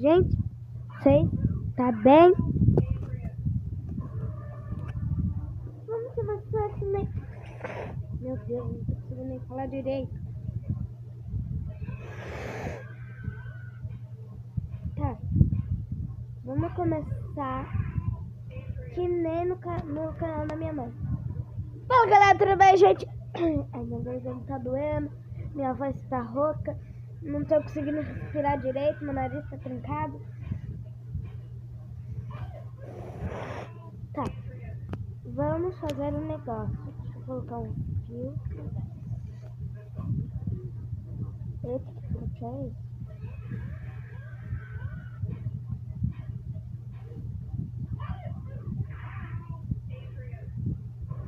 Gente, sei, tá bem? Vamos começar aqui, né? Meu Deus, não tô conseguindo nem falar direito. Tá. Vamos começar que nem no canal da minha mãe. Fala, galera, tudo bem, gente? Ai, meu Deus, tá doendo. Minha voz tá rouca. Não tô conseguindo respirar direito. Meu nariz tá trancado. Tá. Vamos fazer um negócio. Deixa eu colocar um filtro. Eita, que filtro é esse?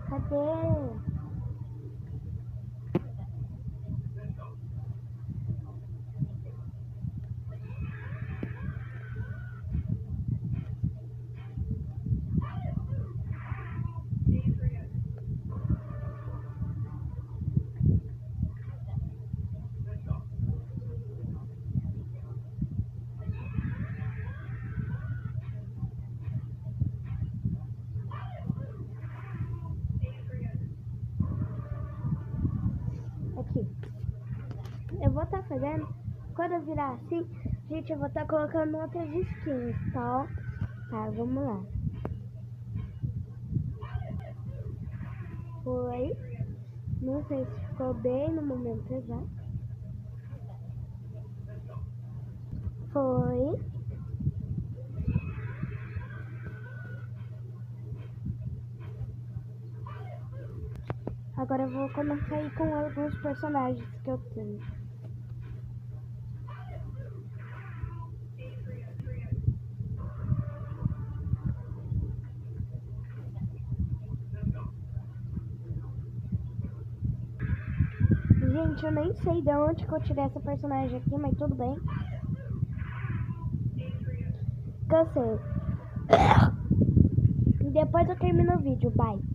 Cadê? Aqui. Eu vou estar fazendo, quando eu virar assim, gente, eu vou estar colocando outras skins, tá? Tá, vamos lá. Foi. Não sei se ficou bem no momento exato. Foi. Agora eu vou começar aí com alguns personagens que eu tenho. Gente, eu nem sei de onde que eu tirei essa personagem aqui, mas tudo bem. Cansei. Depois eu termino o vídeo, bye.